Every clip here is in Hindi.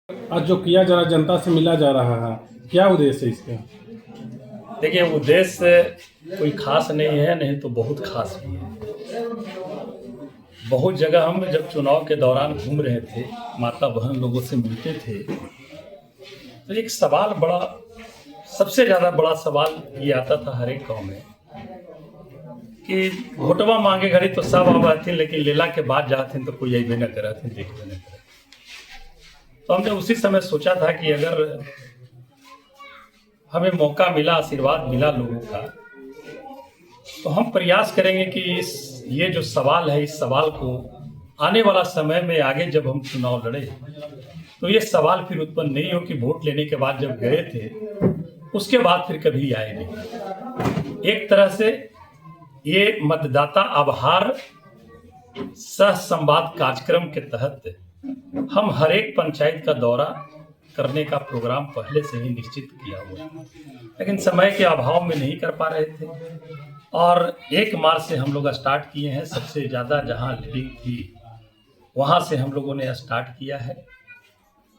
आज जो किया जा रहा है, जनता से मिला जा रहा है, क्या उद्देश्य है इसका? देखिए, उद्देश्य कोई खास नहीं है, नहीं तो बहुत खास भी है। बहुत जगह हम जब चुनाव के दौरान घूम रहे थे, माता बहन लोगों से मिलते थे, तो एक सवाल बड़ा, सबसे ज़्यादा बड़ा सवाल ये आता था हर एक गाँव में कि वोटवा मांगे घड़ी तो सब आवाथिन, लेकिन लेला के बाद जाथिन तो कोई अबे न कराथिन, देखबे न करे। तो हमने उसी समय सोचा था कि अगर हमें मौका मिला, आशीर्वाद मिला लोगों का, तो हम प्रयास करेंगे कि ये जो सवाल है, इस सवाल को आने वाला समय में आगे जब हम चुनाव लड़े तो ये सवाल फिर उत्पन्न नहीं हो कि वोट लेने के बाद जब गए थे उसके बाद फिर कभी आए नहीं। एक तरह से ये मतदाता आभार सह संवाद कार्यक्रम के तहत हम हर एक पंचायत का दौरा करने का प्रोग्राम पहले से ही निश्चित किया हुआ है, लेकिन समय के अभाव में नहीं कर पा रहे थे। और 1 मार्च से हम लोग स्टार्ट किए हैं। सबसे ज़्यादा जहां लीडिंग थी वहां से हम लोगों ने स्टार्ट किया है।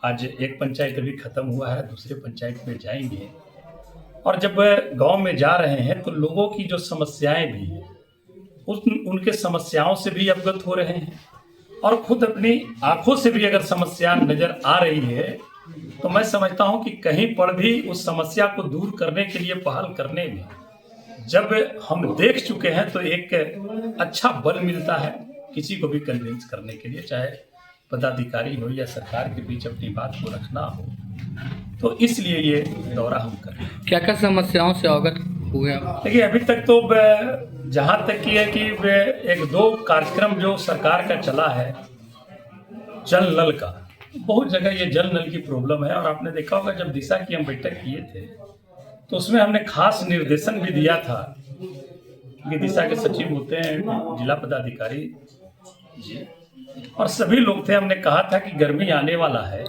आज एक पंचायत अभी ख़त्म हुआ है, दूसरे पंचायत में जाएंगे। और जब गांव में जा रहे हैं तो लोगों की जो समस्याएं भी हैं उनके समस्याओं से भी अवगत हो रहे हैं, और खुद अपनी आंखों से भी अगर समस्या नज़र आ रही है तो मैं समझता हूं कि कहीं पर भी उस समस्या को दूर करने के लिए पहल करने में जब हम देख चुके हैं तो एक अच्छा बल मिलता है किसी को भी कन्विंस करने के लिए, चाहे पदाधिकारी हो या सरकार के बीच अपनी बात को रखना हो। तो इसलिए ये दौरा हम कर रहे हैं। क्या क्या समस्याओं से अवगत हुए आप? देखिए, अभी तक तो जहाँ तक की है कि 1-2 कार्यक्रम जो सरकार का चला है, जल नल का, बहुत जगह ये जल नल की प्रॉब्लम है। और आपने देखा होगा जब दिशा की हम बैठक किए थे तो उसमें हमने खास निर्देशन भी दिया था कि दिशा के सचिव होते हैं जिला पदाधिकारी जी, और सभी लोग थे। हमने कहा था कि गर्मी आने वाला है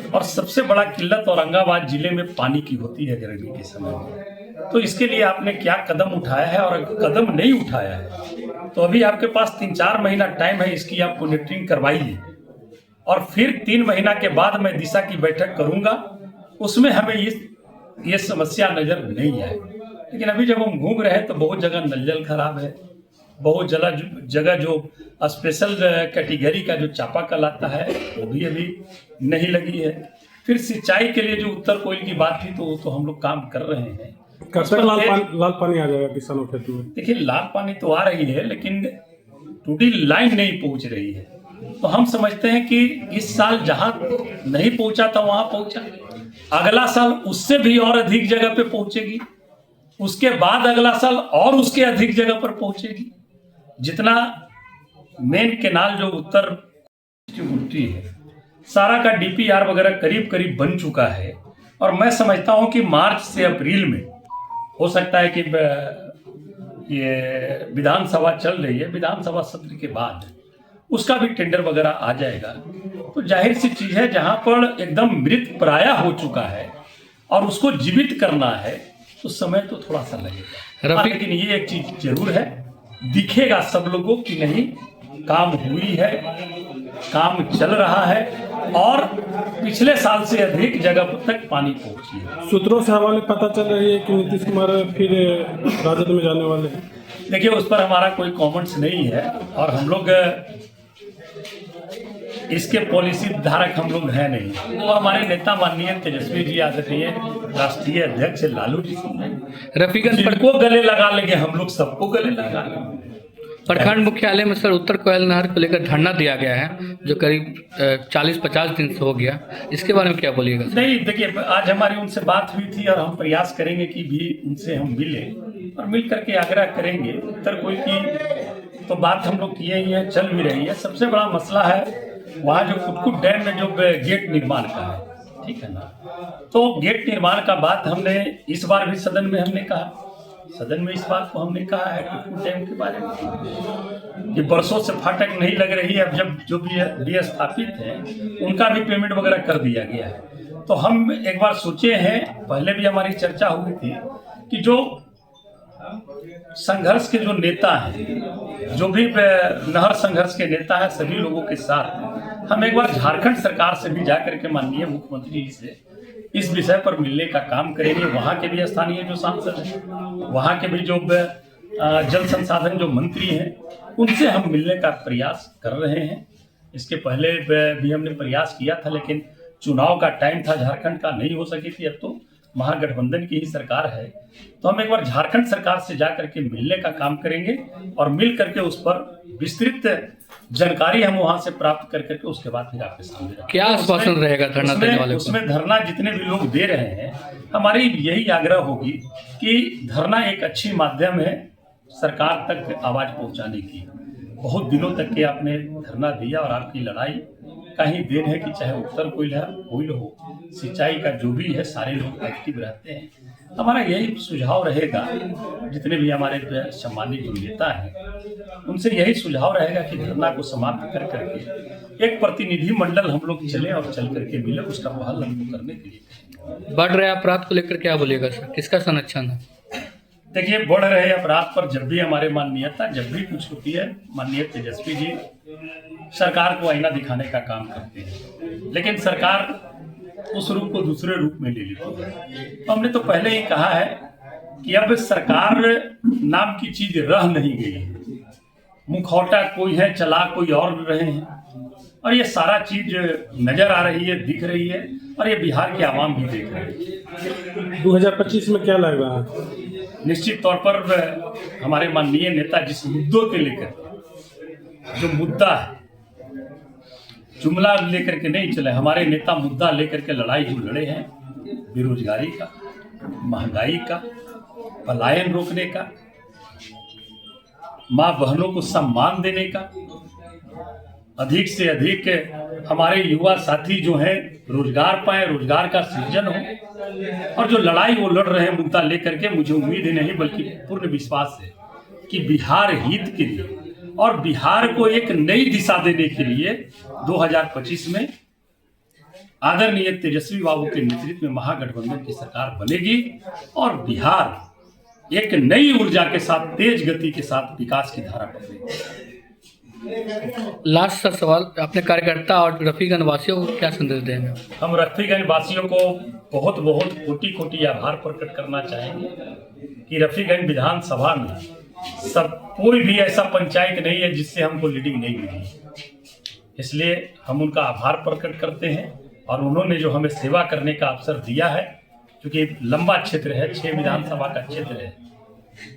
और सबसे बड़ा किल्लत औरंगाबाद जिले में पानी की होती है गर्मी के समय में। तो इसके लिए आपने क्या कदम उठाया है, और कदम नहीं उठाया है तो अभी आपके पास 3-4 महीना टाइम है, इसकी आप मॉनिटरिंग करवाइए। और फिर 3 महीना के बाद मैं दिशा की बैठक करूंगा, उसमें हमें ये समस्या नजर नहीं आए। लेकिन अभी जब हम घूम रहे हैं तो बहुत जगह नल जल खराब है, बहुत जगह जो स्पेशल कैटेगरी का जो चापाकल आता है वो भी अभी नहीं लगी है। फिर सिंचाई के लिए जो उत्तर कोयल की बात थी तो वो तो हम लोग काम कर रहे हैं। कब तक लाल पानी आ जाएगा किसानों के खेत में? देखिए, लाल पानी तो आ रही है लेकिन टूटी लाइन नहीं पहुंच रही है। तो हम समझते हैं कि इस साल जहां नहीं पहुंचा था वहां पहुंचा, अगला साल उससे भी और अधिक जगह पे पहुंचेगी, उसके बाद अगला साल और उसके अधिक जगह पर पहुंचेगी। जितना मेन केनाल जो उत्तर की गुट्टी है सारा का डीपीआर वगैरह करीब करीब बन चुका है। और मैं समझता हूं कि मार्च से अप्रैल में हो सकता है कि ये विधानसभा चल रही है, विधानसभा सत्र के बाद उसका भी टेंडर वगैरह आ जाएगा। तो जाहिर सी चीज है, जहां पर एकदम मृत प्राय हो चुका है और उसको जीवित करना है तो समय तो थोड़ा सा लगेगा। लेकिन ये एक चीज जरूर है, दिखेगा सब लोगों की नहीं, काम हुई है, काम चल रहा है और पिछले साल से अधिक जगह तक पानी पहुंची है। सूत्रों से हमारे पता चल रही है कि नीतीश कुमार फिर राजद में जाने वाले हैं। देखिए, उस पर हमारा कोई कमेंट्स नहीं है और हम लोग इसके पॉलिसी धारक हम लोग हैं नहीं। वो हमारे नेता माननीय तेजस्वी जी आदरणीय राष्ट्रीय अध्यक्ष लालू जी रफीगंज को गले लगा लेंगे, हम लोग सबको गले लगा लेंगे। प्रखंड मुख्यालय में सर उत्तर कोयल नहर को लेकर धरना दिया गया है जो करीब 40-50 दिन से हो गया, इसके बारे में क्या बोलिएगा? नहीं, देखिए, आज हमारी उनसे बात हुई थी और हम प्रयास करेंगे कि भी उनसे हम मिले और मिल करके आग्रह करेंगे। उत्तर कोयल की तो बात हम लोग किए ही है, चल भी रही है। सबसे बड़ा मसला है वहाँ जो कुटकुट डैम में जो गेट निर्माण का है, ठीक है ना, तो गेट निर्माण का बात हमने इस बार भी सदन में हमने कहा, सदन में इस बात को हमने कहा है कुटकुट डैम के बारे में कि बरसों से फाटक नहीं लग रही है। अब जब जो भी स्थापित हैं उनका भी पेमेंट वगैरह कर दिया गया है। तो हम एक बार सोचे हैं, पहले भी हमारी चर्चा हुई थी कि जो संघर्ष के जो नेता हैं, जो भी नहर संघर्ष के नेता हैं, सभी लोगों के साथ हम एक बार झारखंड सरकार से भी जाकर के माननीय मुख्यमंत्री जी से इस विषय पर मिलने का काम करेंगे। वहाँ के भी स्थानीय जो सांसद हैं, वहाँ के भी जो जल संसाधन जो मंत्री हैं, उनसे हम मिलने का प्रयास कर रहे हैं। इसके पहले भी हमने प्रयास किया था, लेकिन चुनाव का टाइम था, झारखंड का नहीं हो सकी थी। अब तो महागठबंधन की ही सरकार है, तो हम एक बार झारखंड सरकार से जाकर के मिलने का काम करेंगे और मिल करके उस पर विस्तृत जानकारी हम वहां से प्राप्त करके उसके बाद फिर आपके सामने रखेंगे। क्या आश्वासन रहेगा धरना देने वाले को? उसमें धरना जितने भी लोग दे रहे हैं, हमारी यही आग्रह होगी कि धरना एक अच्छी माध्यम है सरकार तक आवाज पहुंचाने की। बहुत दिनों तक के आपने धरना दिया और आपकी लड़ाई का ही देन है कि चाहे उत्तर कोयल हो, सिंचाई का जो भी है, सारे लोग एक्टिव रहते हैं। हमारा यही सुझाव रहेगा, जितने भी हमारे सम्मानित जो नेता हैं उनसे यही सुझाव रहेगा कि धरना को समाप्त कर करके एक प्रतिनिधि मंडल हम लोग चले और चल करके मिले, उसका पहल हमको करने के लिए। बढ़ रहे अपराध को लेकर क्या बोलिएगा सर, किसका संरक्षण है? देखिए, बढ़ रहे अपराध पर जब भी हमारे माननीयता जब भी कुछ होती है, माननीय तेजस्वी जी सरकार को आईना दिखाने का काम करते हैं, लेकिन सरकार उस रूप को दूसरे रूप में ले लेती है। तो हमने तो पहले ही कहा है कि अब सरकार नाम की चीज रह नहीं गई है। मुखौटा कोई है, चला कोई और रहे हैं, और ये सारा चीज नजर आ रही है, दिख रही है, और ये बिहार के आवाम भी देख रहे हैं। 2025 में क्या लग रहा है? निश्चित तौर पर हमारे माननीय नेता जिस मुद्दों के लेकर, जो मुद्दा है, जुमला लेकर के नहीं चले, हमारे नेता मुद्दा लेकर के लड़ाई जो लड़े हैं, बेरोजगारी का, महंगाई का, पलायन रोकने का, माँ बहनों को सम्मान देने का, अधिक से अधिक हमारे युवा साथी जो हैं रोजगार पाए, रोजगार का सृजन हो, और जो लड़ाई वो लड़ रहे हैं मुद्दा लेकर के, मुझे उम्मीद ही नहीं बल्कि पूर्ण विश्वास है कि बिहार हित के लिए और बिहार को एक नई दिशा देने के लिए 2025 में आदरणीय तेजस्वी बाबू के नेतृत्व में महागठबंधन की सरकार बनेगी और बिहार एक नई ऊर्जा के साथ, तेज गति के साथ विकास की धारा पकड़ेगी। लास्ट सा सवाल, अपने कार्यकर्ता और रफीगंज वासियों को क्या संदेश देंगे? हम रफीगंज वासियों को बहुत बहुत कोटि कोटि आभार प्रकट करना चाहेंगे कि रफीगंज विधानसभा में सब कोई भी ऐसा पंचायत नहीं है जिससे हमको लीडिंग नहीं मिली, इसलिए हम उनका आभार प्रकट करते हैं। और उन्होंने जो हमें सेवा करने का अवसर दिया है, क्योंकि लंबा क्षेत्र है, 6 विधानसभा का क्षेत्र है,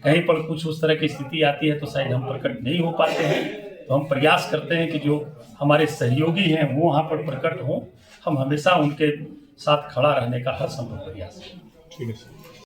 कहीं पर कुछ उस तरह की स्थिति आती है तो शायद हम प्रकट नहीं हो पाते हैं, तो हम प्रयास करते हैं कि जो हमारे सहयोगी हैं वो वहाँ पर प्रकट हों। हम हमेशा उनके साथ खड़ा रहने का हर संभव प्रयास करें। ठीक है सर।